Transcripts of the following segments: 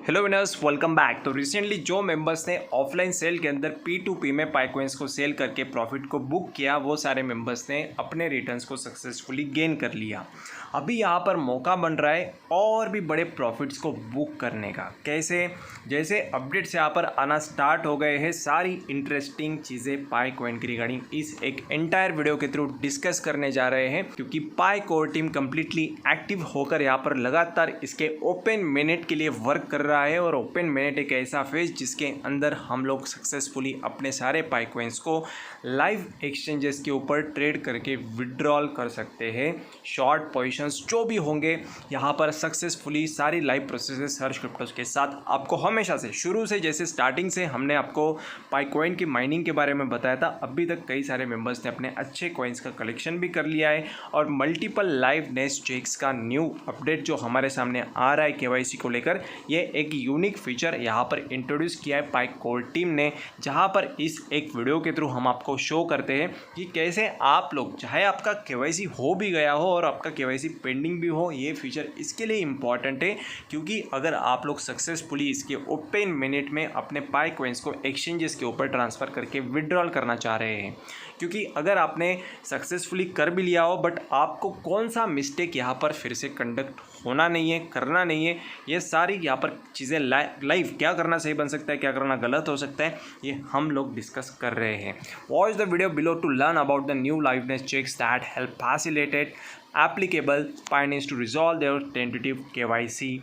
Hello winners, welcome back. तो recently जो members ने ऑफलाइन सेल के अंदर P2P में पाइकॉइंस को सेल करके प्रॉफिट को बुक किया, वो सारे मेंबर्स ने अपने रिटर्न्स को सक्सेसफुली गेन कर लिया। अभी यहाँ पर मौका बन रहा है और भी बड़े प्रॉफिट्स को बुक करने का। कैसे? जैसे अपडेट्स यहाँ पर आना स्टार्ट हो गए हैं, सारी इंटरेस्टिंग चीज़ें पाइकॉइन की रिगार्डिंग इस एक एंटायर वीडियो के थ्रू डिस्कस करने जा रहे हैं, क्योंकि पाई कोर टीम कम्प्लीटली एक्टिव होकर यहाँ पर लगातार इसके ओपन मिनट के लिए वर्क कर रहा है। और ओपन मिनट एक ऐसा फेज जिसके अंदर हम लोग सक्सेसफुली अपने सारे पाइकॉइंस को लाइव एक्सचेंजेस के ऊपर ट्रेड करके विड्रॉल कर सकते हैं। शॉर्ट पोजीशंस जो भी होंगे यहाँ पर सक्सेसफुली सारी लाइव प्रोसेसेस हर्ष क्रिप्टोस के साथ आपको हमेशा से शुरू से जैसे स्टार्टिंग से हमने आपको पाइकॉइन की माइनिंग के बारे में बताया था, अभी तक कई सारे मेंबर्स ने अपने अच्छे कॉइन्स का कलेक्शन भी कर लिया है। और मल्टीपल लाइव नेस्ट चेक्स का न्यू अपडेट जो हमारे सामने आ रहा है केवाईसी को लेकर, ये एक यूनिक फीचर यहाँ पर इंट्रोड्यूस किया है पाई कोर टीम ने, जहाँ पर इस एक वीडियो के थ्रू हम आपको शो करते हैं कि कैसे आप लोग, चाहे आपका केवाईसी हो भी गया हो और आपका केवाईसी पेंडिंग भी हो, ये फीचर इसके लिए इम्पॉर्टेंट है क्योंकि अगर आप लोग सक्सेसफुली इसके ओपन मिनट में अपने पाई कॉइन्स को एक्सचेंजेस के ऊपर ट्रांसफ़र करके विड्रॉल करना चाह रहे हैं, क्योंकि अगर आपने सक्सेसफुली कर भी लिया हो बट आपको कौन सा मिस्टेक यहाँ पर फिर से कंडक्ट होना नहीं है, करना नहीं है, ये सारी यहाँ पर चीज़ें लाइव क्या करना सही बन सकता है, क्या करना गलत हो सकता है, ये हम लोग डिस्कस कर रहे हैं। Watch the video below to learn about the new liveness checks that help facilitate applicable pioneers to resolve their tentative KYC.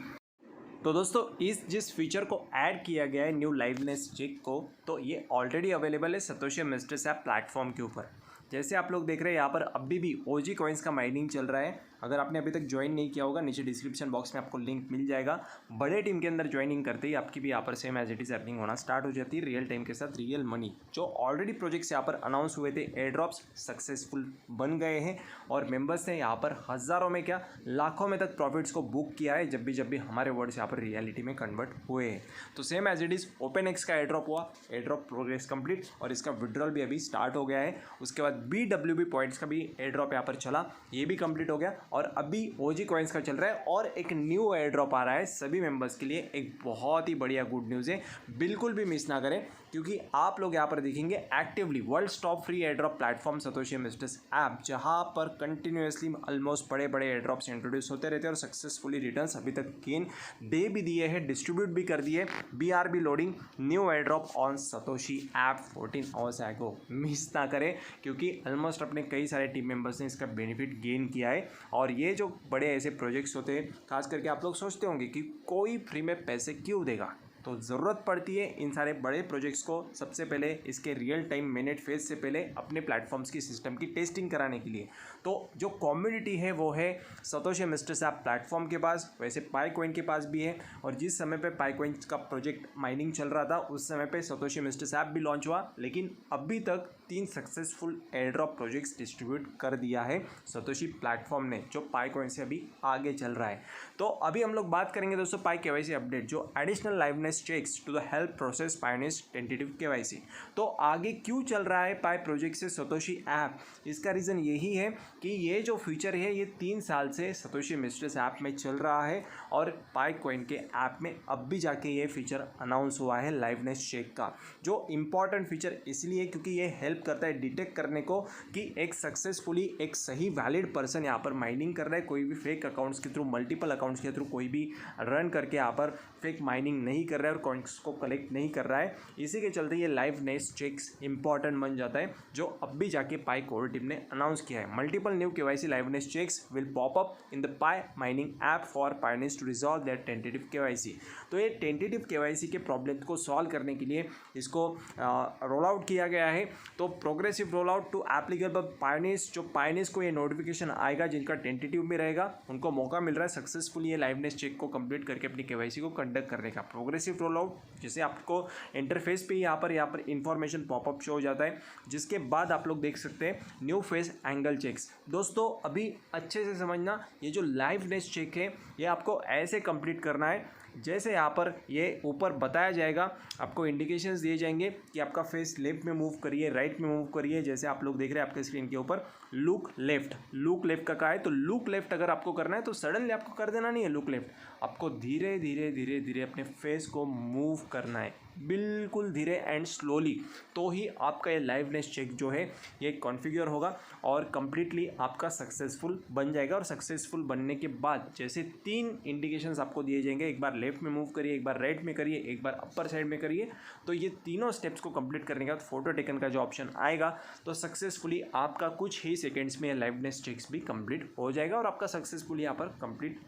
तो दोस्तों, इस जिस फीचर को ऐड किया गया है न्यू लाइवनेस चेक को, तो ये ऑलरेडी अवेलेबल है सतोशी मिस्ट्रेस ऐप प्लेटफॉर्म के ऊपर। जैसे आप लोग देख रहे हैं यहाँ पर अभी भी ओजी कॉइन्स का माइनिंग चल रहा है। अगर आपने अभी तक ज्वाइन नहीं किया होगा, नीचे डिस्क्रिप्शन बॉक्स में आपको लिंक मिल जाएगा। बड़े टीम के अंदर ज्वाइनिंग करते ही आपकी भी यहाँ पर same as it is earning होना स्टार्ट हो जाती है रियल टाइम के साथ। रियल मनी जो ऑलरेडी प्रोजेक्ट्स यहाँ पर अनाउंस हुए थे, एयर ड्रॉप्स सक्सेसफुल बन गए हैं और मेंबर्स ने यहाँ पर हज़ारों में क्या लाखों में तक प्रॉफिट्स को बुक किया है जब भी हमारे वर्ड्स यहाँ पर रियलिटी में कन्वर्ट हुए हैं। तो same as it is open X का एयर ड्रॉप हुआ, एयर ड्रॉप प्रोग्रेस कंप्लीट और इसका विड्रॉल भी अभी स्टार्ट हो गया है। उसके बाद BWB पॉइंट्स का भी एयर ड्रॉप यहाँ पर चला, ये भी कंप्लीट हो गया और अभी ओजी कॉइन्स का चल रहा है और एक न्यू एयर ड्रॉप आ रहा है सभी मेंबर्स के लिए। एक बहुत ही बढ़िया गुड न्यूज़ है, बिल्कुल भी मिस ना करें, क्योंकि आप लोग यहाँ पर देखेंगे actively world top free air drop platform Satoshi mistress app, जहाँ पर कंटिन्यूसली ऑलमोस्ट बड़े बड़े एयर ड्रॉप्स इंट्रोड्यूस होते रहते हैं और सक्सेसफुली रिटर्न्स अभी तक गेन दे भी दिए हैं, डिस्ट्रीब्यूट भी कर दिए। BRB loading new air drop on Satoshi app 14 hours एगो, मिस ना करें क्योंकि ऑलमोस्ट अपने कई सारे टीम मेंबर्स ने इसका बेनिफिट गेन किया है। और ये जो बड़े ऐसे प्रोजेक्ट्स होते हैं, खास करके आप लोग सोचते होंगे कि कोई फ्री में पैसे क्यों देगा, तो ज़रूरत पड़ती है इन सारे बड़े प्रोजेक्ट्स को सबसे पहले इसके रियल टाइम मिनट फेज से पहले अपने प्लेटफॉर्म्स की सिस्टम की टेस्टिंग कराने के लिए। तो जो कम्युनिटी है वो है सतोशी मिस्ट्रेस ऐप प्लेटफॉर्म के पास, वैसे पाइकॉइन के पास भी है। और जिस समय पे पाइकॉइन का प्रोजेक्ट माइनिंग चल रहा था उस समय पे सतोशी मिस्ट्रेस ऐप भी लॉन्च हुआ, लेकिन अभी तक 3 successful air drop projects distribute कर दिया है सतोशी प्लेटफॉर्म ने, जो पाइकॉइन से अभी आगे चल रहा है। तो अभी हम लोग बात करेंगे दोस्तों पाई केवाईसी अपडेट, जो additional liveness checks to the help process pioneers tentative KYC. तो आगे क्यों चल रहा है पाई प्रोजेक्ट से सतोशी ऐप, इसका रीज़न यही है कि ये जो फीचर है ये 3 साल से सतोशी मिस्ट्रेस ऐप में चल रहा है और पाई कॉइन के ऐप में अब भी जाके ये फीचर अनाउंस हुआ है लाइवनेस चेक का, जो इम्पॉर्टेंट फीचर इसलिए क्योंकि ये हेल्प करता है डिटेक्ट करने को कि एक सक्सेसफुली एक सही वैलिड पर्सन यहाँ पर माइनिंग कर रहा है, कोई भी फेक अकाउंट्स के थ्रू, मल्टीपल अकाउंट्स के थ्रू कोई भी रन करके यहाँ पर फेक माइनिंग नहीं कर रहा है और कॉइन्स को कलेक्ट नहीं कर रहा है। इसी के चलते ये लाइवनेस चेक्स इंपॉर्टेंट बन जाता है, जो अब भी जाके पाई कोर टीम ने अनाउंस किया है। Multiple new KYC liveness checks will pop up in the Pi mining app for pioneers to resolve their tentative KYC. तो ये टेंटेटिव केवाईसी के प्रॉब्लम को सॉल्व करने के लिए इसको रोल आउट किया गया है। तो progressive roll out to applicable pioneers, जो पाइनेंस को ये नोटिफिकेशन आएगा जिनका टेंटेटिव में रहेगा, उनको मौका मिल रहा है सक्सेसफुली ये लाइवनेस चेक को कंप्लीट करके अपनी केवाईसी को कंडक्ट करने का। प्रोग्रेसिव रोल आउट जैसे आपको इंटरफेस पे यहाँ पर इंफॉर्मेशन पॉपअप शो हो जाता है, जिसके बाद आप लोग देख सकते हैं न्यू फेस एंगल चेक्स। दोस्तों अभी अच्छे से समझना, ये जो लाइवनेस चेक है ये आपको ऐसे कंप्लीट करना है जैसे यहाँ पर ये ऊपर बताया जाएगा, आपको इंडिकेशंस दिए जाएंगे कि आपका फेस लेफ्ट में मूव करिए, राइट में मूव करिए। जैसे आप लोग देख रहे हैं आपके स्क्रीन के ऊपर लुक लेफ्ट का कहा है, तो लुक लेफ्ट अगर आपको करना है तो सडनली आपको कर देना नहीं है लुक लेफ्ट, आपको धीरे धीरे अपने फेस को मूव करना है, बिल्कुल धीरे एंड स्लोली, तो ही आपका ये लाइवनेस चेक जो है ये कॉन्फ़िगर होगा और कम्प्लीटली आपका सक्सेसफुल बन जाएगा। और सक्सेसफुल बनने के बाद जैसे 3 इंडिकेशंस आपको दिए जाएंगे, एक बार लेफ्ट में मूव करिए, एक बार राइट में करिए, एक बार अपर साइड में करिए, तो ये तीनों स्टेप्स को कंप्लीट करने के बाद फोटो टेकन का जो ऑप्शन आएगा तो सक्सेसफुली आपका कुछ ही सेकेंड्स में लाइवनेस चेक्स भी कंप्लीट हो जाएगा और आपका सक्सेसफुली यहाँ पर कंप्लीट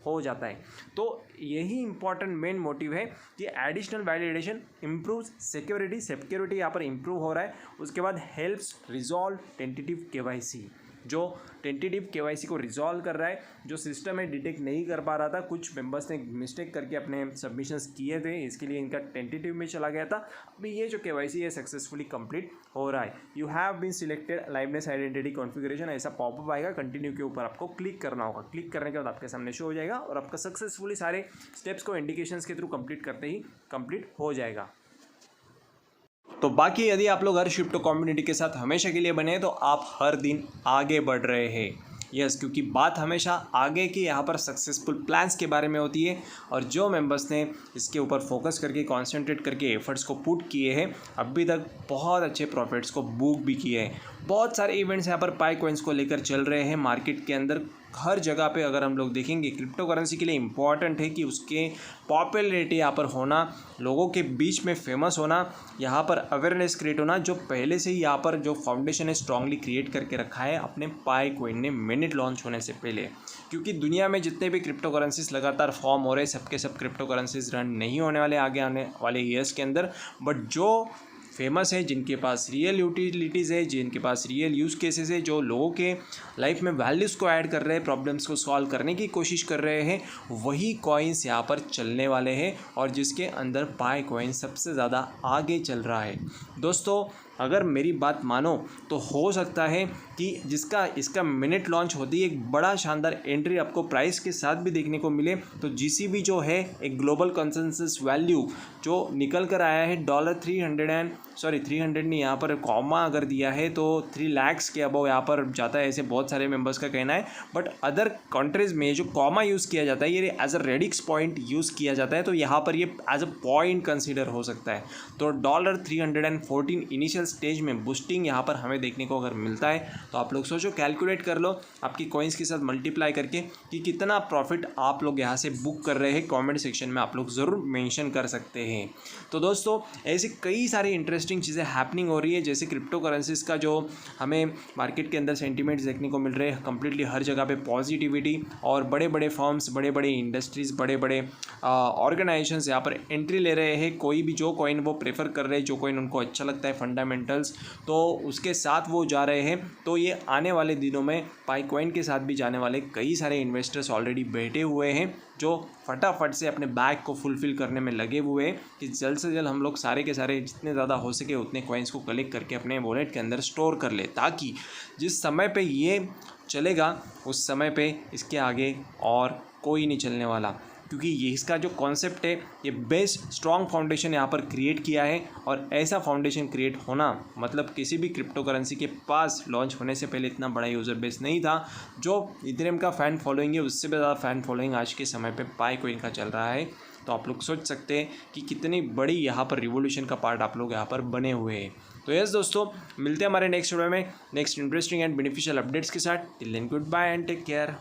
हो जाता है। तो यही इंपॉर्टेंट मेन मोटिव है कि एडिशनल वैलिडेशन इम्प्रूव सिक्योरिटी यहाँ पर इम्प्रूव हो रहा है। उसके बाद हेल्प्स रिजॉल्व टेंटेटिव केवाईसी, जो टेंटेटिव केवाईसी को रिजॉल्व कर रहा है, जो सिस्टम में डिटेक्ट नहीं कर पा रहा था, कुछ मेंबर्स ने मिस्टेक करके अपने सबमिशंस किए थे, इसके लिए इनका टेंटेटिव में चला गया था। अभी ये जो केवाईसी है सक्सेसफुली कंप्लीट हो रहा है। You have been selected liveness identity configuration, ऐसा पॉपअप आएगा, कंटिन्यू के ऊपर आपको क्लिक करना होगा। क्लिक करने के बाद आपके सामने शो हो जाएगा और आपका सक्सेसफुली सारे स्टेप्स को इंडिकेशंस के थ्रू कंप्लीट करते ही कंप्लीट हो जाएगा। तो बाकी यदि आप लोग हर शिफ्ट कम्युनिटी के साथ हमेशा के लिए बने तो आप हर दिन आगे बढ़ रहे हैं। यस, क्योंकि बात हमेशा आगे की यहाँ पर सक्सेसफुल प्लान्स के बारे में होती है और जो मेंबर्स ने इसके ऊपर फोकस करके कॉन्सेंट्रेट करके एफर्ट्स को पुट किए हैं अभी तक बहुत अच्छे प्रॉफिट्स को बुक भी किए हैं। बहुत सारे इवेंट्स यहाँ पर पाई कॉइन्स को लेकर चल रहे हैं मार्केट के अंदर। हर जगह पे अगर हम लोग देखेंगे क्रिप्टो करेंसी के लिए इम्पॉर्टेंट है कि उसके पॉपुलैरिटी यहाँ पर होना, लोगों के बीच में फेमस होना, यहाँ पर अवेयरनेस क्रिएट होना, जो पहले से ही यहाँ पर जो फाउंडेशन है स्ट्रांगली क्रिएट करके रखा है अपने पाई कॉइन ने मिनट लॉन्च होने से पहले। क्योंकि दुनिया में जितने भी क्रिप्टो करेंसीज लगातार फॉर्म हो रहे हैं सबके सब क्रिप्टो करेंसीज रन नहीं होने वाले आगे आने वाले ईयर्स के अंदर, बट जो फेमस है, जिनके पास रियल यूटिलिटीज़ है, जिनके पास रियल यूज़ केसेस है, जो लोगों के लाइफ में वैल्यूज़ को ऐड कर रहे हैं, प्रॉब्लम्स को सॉल्व करने की कोशिश कर रहे हैं, वही कॉइन्स यहाँ पर चलने वाले हैं और जिसके अंदर पाई कॉइन सबसे ज़्यादा आगे चल रहा है। दोस्तों अगर मेरी बात मानो तो हो सकता है कि इसका मिनट लॉन्च होती है एक बड़ा शानदार एंट्री आपको प्राइस के साथ भी देखने को मिले। तो जीसीबी जो है एक ग्लोबल कंसेंसस वैल्यू जो निकल कर आया है $300 नहीं, यहाँ पर कॉमा अगर दिया है तो 3 लाख के अबव यहाँ पर जाता है, ऐसे बहुत सारे मेंबर्स का कहना है। बट अदर कंट्रीज़ में जो कॉमा यूज़ किया जाता है ये as a radix point use किया जाता है, तो यहाँ पर ये एज अ पॉइंट कंसिडर हो सकता है। तो $314 इनिशियल स्टेज में बूस्टिंग यहाँ पर हमें देखने को अगर मिलता है तो आप लोग सोचो, कैलकुलेट कर लो आपकी कॉइन्स के साथ मल्टीप्लाई करके कि कितना प्रॉफिट आप लोग यहाँ से बुक कर रहे हैं। कमेंट सेक्शन में आप लोग ज़रूर मेंशन कर सकते हैं। तो दोस्तों ऐसे कई सारी इंटरेस्टिंग चीज़ें हैपनिंग हो रही है, जैसे क्रिप्टो करेंसीज का जो हमें मार्केट के अंदर सेंटीमेंट्स देखने को मिल रहे हैं, कम्प्लीटली हर जगह पे पॉजिटिविटी और बड़े बड़े फर्म्स, बड़े बड़े इंडस्ट्रीज़, बड़े बड़े ऑर्गेनाइजेशंस यहाँ पर एंट्री ले रहे हैं। कोई भी जो कॉइन वो प्रेफर कर रहे हैं, जो कॉइन उनको अच्छा लगता है फंडामेंटल्स, तो उसके साथ वो जा रहे हैं। तो ये आने वाले दिनों में पाई कॉइन के साथ भी जाने वाले कई सारे इन्वेस्टर्स ऑलरेडी बैठे हुए हैं जो फटाफट से अपने बैग को फुलफ़िल करने में लगे हुए हैं कि जल्द से जल्द हम लोग सारे के सारे जितने ज़्यादा हो सके उतने कॉइन्स को कलेक्ट करके अपने वॉलेट के अंदर स्टोर कर ले, ताकि जिस समय पे ये चलेगा उस समय पे इसके आगे और कोई नहीं चलने वाला। क्योंकि ये इसका जो कॉन्सेप्ट है ये बेस्ट स्ट्रॉन्ग फाउंडेशन यहाँ पर क्रिएट किया है और ऐसा फाउंडेशन क्रिएट होना मतलब किसी भी क्रिप्टो करेंसी के पास लॉन्च होने से पहले इतना बड़ा यूज़र बेस नहीं था। जो इथेरियम का फ़ैन फॉलोइंग है उससे भी ज़्यादा फ़ैन फॉलोइंग आज के समय पे पाई कॉइन का चल रहा है। तो आप लोग सोच सकते हैं कि कितनी बड़ी यहाँ पर रिवोल्यूशन का पार्ट आप लोग यहाँ पर बने हुए हैं। तो यस दोस्तों, मिलते हैं हमारे नेक्स्ट वीडियो में next interesting and beneficial updates के साथ। Till then goodbye and take care.